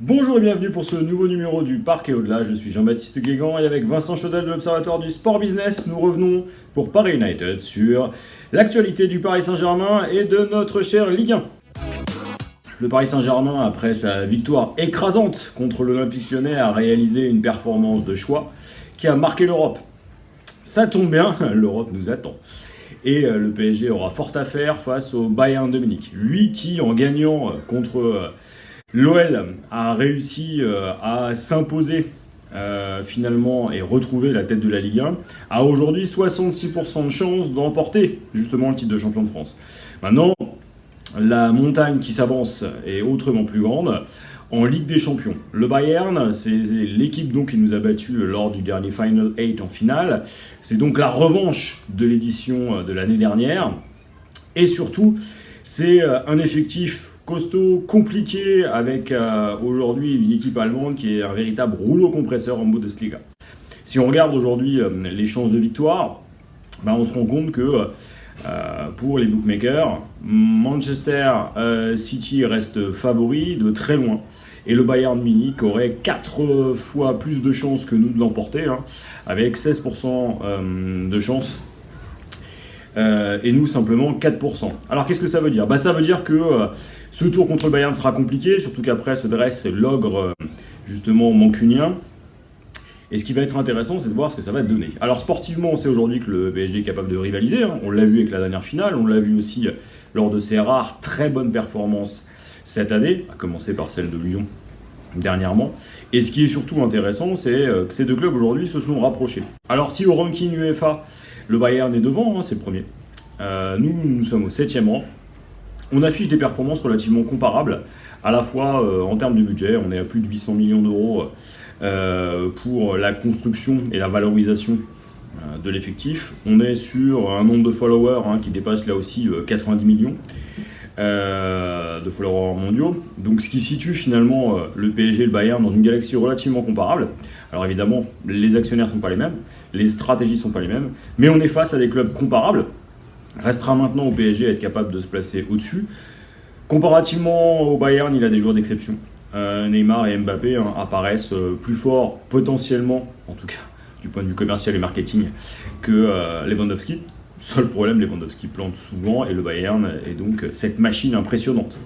Bonjour et bienvenue pour ce nouveau numéro du Parc et au-delà. Je suis Jean-Baptiste Guégan et avec Vincent Chaudel de l'Observatoire du Sport Business, nous revenons pour Paris United sur l'actualité du Paris Saint-Germain et de notre cher Ligue 1. Le Paris Saint-Germain, après sa victoire écrasante contre l'Olympique Lyonnais, a réalisé une performance de choix qui a marqué l'Europe. Ça tombe bien, l'Europe nous attend. Et le PSG aura fort à faire face au Bayern de Munich. Lui qui, en gagnant contre l'OL, a réussi à s'imposer finalement et retrouver la tête de la Ligue 1, a aujourd'hui 66% de chances d'emporter justement le titre de champion de France. Maintenant, la montagne qui s'avance est autrement plus grande. En Ligue des Champions, le Bayern, c'est l'équipe donc qui nous a battus lors du dernier Final 8 en finale. C'est donc la revanche de l'édition de l'année dernière. Et surtout, c'est un effectif costaud, compliqué, avec aujourd'hui une équipe allemande qui est un véritable rouleau compresseur en Bundesliga. Si on regarde aujourd'hui les chances de victoire, on se rend compte que pour les bookmakers, Manchester City reste favori de très loin. Et le Bayern Munich aurait 4 fois plus de chances que nous de l'emporter, avec 16% de chances. Et nous simplement 4%. Alors qu'est-ce que ça veut dire ? Ça veut dire que ce tour contre le Bayern sera compliqué, surtout qu'après se dresse l'ogre justement mancunien. Et ce qui va être intéressant, c'est de voir ce que ça va donner. Alors sportivement, on sait aujourd'hui que le PSG est capable de rivaliser. On l'a vu avec la dernière finale, on l'a vu aussi lors de ses rares très bonnes performances cette année, à commencer par celle de Lyon dernièrement. Et ce qui est surtout intéressant, c'est que ces deux clubs aujourd'hui se sont rapprochés. Alors si au ranking UEFA, le Bayern est devant, c'est le premier. Nous sommes au 7e rang. On affiche des performances relativement comparables, à la fois en termes de budget, on est à plus de 800 millions d'euros pour la construction et la valorisation de l'effectif. On est sur un nombre de followers qui dépasse là aussi 90 millions de followers mondiaux. Donc ce qui situe finalement le PSG et le Bayern dans une galaxie relativement comparable. Alors évidemment, les actionnaires ne sont pas les mêmes, les stratégies ne sont pas les mêmes, mais on est face à des clubs comparables. Restera maintenant au PSG à être capable de se placer au-dessus. Comparativement au Bayern, il a des joueurs d'exception. Neymar et Mbappé apparaissent plus forts potentiellement, en tout cas du point de vue commercial et marketing, que Lewandowski. Seul problème, Lewandowski plante souvent et le Bayern est donc cette machine impressionnante.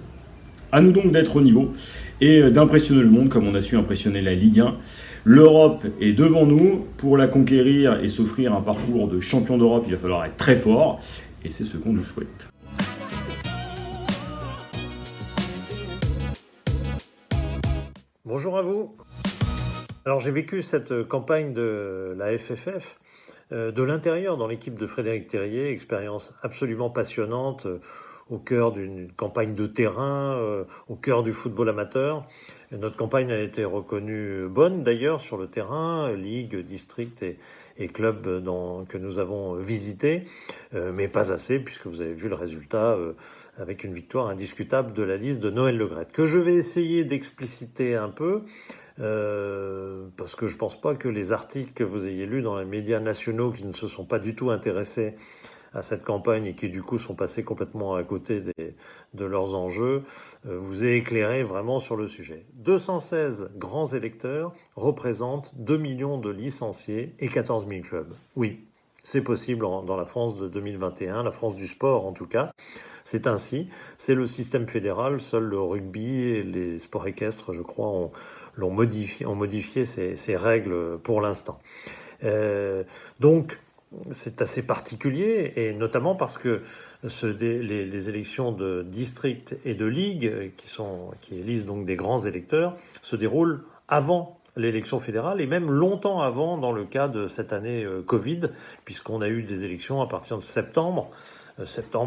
À nous donc d'être au niveau et d'impressionner le monde comme on a su impressionner la Ligue 1. L'Europe est devant nous. Pour la conquérir et s'offrir un parcours de champion d'Europe, il va falloir être très fort et c'est ce qu'on nous souhaite. Bonjour à vous. Alors j'ai vécu cette campagne de la FFF de l'intérieur dans l'équipe de Frédéric Terrier, expérience absolument passionnante au cœur d'une campagne de terrain, au cœur du football amateur. Et notre campagne a été reconnue bonne d'ailleurs sur le terrain, ligue, district et club que nous avons visités, mais pas assez puisque vous avez vu le résultat avec une victoire indiscutable de la liste de Noël Le Graët, que je vais essayer d'expliciter un peu. Parce que je pense pas que les articles que vous ayez lus dans les médias nationaux qui ne se sont pas du tout intéressés à cette campagne et qui du coup sont passés complètement à côté de leurs enjeux, vous aient éclairé vraiment sur le sujet. 216 grands électeurs représentent 2 millions de licenciés et 14 000 clubs. Oui, c'est possible dans la France de 2021, la France du sport en tout cas. C'est ainsi, c'est le système fédéral, seul le rugby et les sports équestres, je crois, ont modifié ces règles pour l'instant. Donc, c'est assez particulier, et notamment parce que les élections de district et de ligue, qui élisent donc des grands électeurs, se déroulent avant l'élection fédérale, et même longtemps avant dans le cas de cette année Covid, puisqu'on a eu des élections à partir de septembre,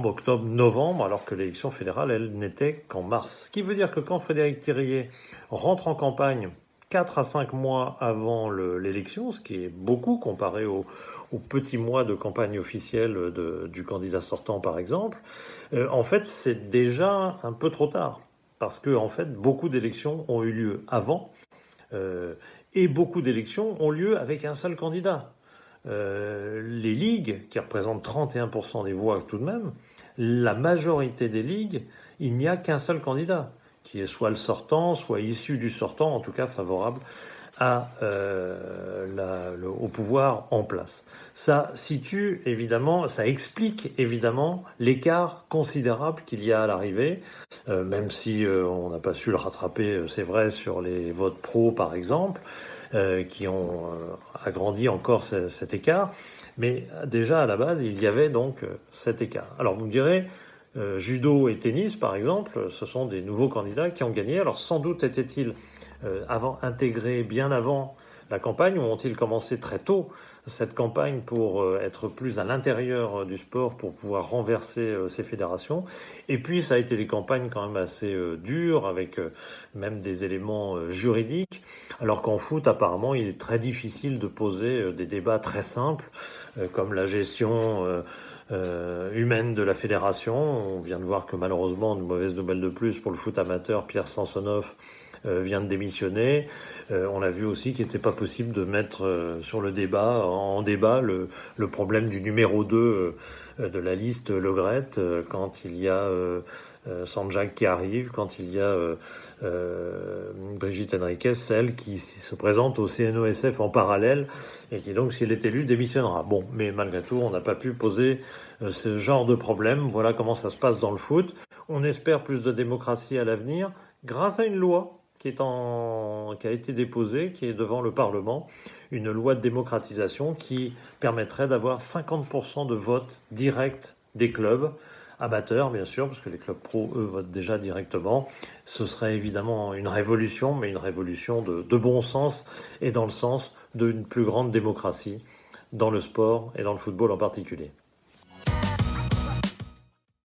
octobre, novembre, alors que l'élection fédérale, elle, n'était qu'en mars. Ce qui veut dire que quand Frédéric Terrier rentre en campagne 4 à 5 mois avant l'élection, ce qui est beaucoup comparé aux petits mois de campagne officielle du candidat sortant, par exemple, en fait, c'est déjà un peu trop tard. Parce que, en fait, beaucoup d'élections ont eu lieu avant, et beaucoup d'élections ont lieu avec un seul candidat. Les ligues, qui représentent 31% des voix tout de même, la majorité des ligues, il n'y a qu'un seul candidat, qui est soit le sortant, soit issu du sortant, en tout cas favorable au pouvoir en place. Ça situe évidemment, ça explique évidemment l'écart considérable qu'il y a à l'arrivée, même si on n'a pas su le rattraper, c'est vrai, sur les votes pro par exemple, qui ont agrandi encore cet écart. Mais déjà à la base, il y avait donc cet écart. Alors vous me direz, judo et tennis, par exemple, ce sont des nouveaux candidats qui ont gagné. Alors sans doute étaient-ils intégrés bien avant la campagne, ou ont-ils commencé très tôt cette campagne pour être plus à l'intérieur du sport, pour pouvoir renverser ces fédérations. Et puis ça a été des campagnes quand même assez dures, avec même des éléments juridiques, alors qu'en foot, apparemment, il est très difficile de poser des débats très simples, comme la gestion humaine de la fédération. On vient de voir que malheureusement, une mauvaise nouvelle de plus pour le foot amateur, Pierre Sansonov vient de démissionner. On a vu aussi qu'il n'était pas possible de mettre sur le débat, en débat, le problème du numéro 2 de la liste Le Gret, quand il y a Sanjak qui arrive, quand il y a Brigitte Henriquez, celle qui se présente au CNOSF en parallèle, et qui donc, s'il est élu, démissionnera. Bon, mais malgré tout, on n'a pas pu poser ce genre de problème. Voilà comment ça se passe dans le foot. On espère plus de démocratie à l'avenir, grâce à une loi qui a été déposée, qui est devant le Parlement, une loi de démocratisation qui permettrait d'avoir 50% de vote direct des clubs, amateurs bien sûr, parce que les clubs pro, eux, votent déjà directement. Ce serait évidemment une révolution, mais une révolution de bon sens, et dans le sens d'une plus grande démocratie dans le sport et dans le football en particulier.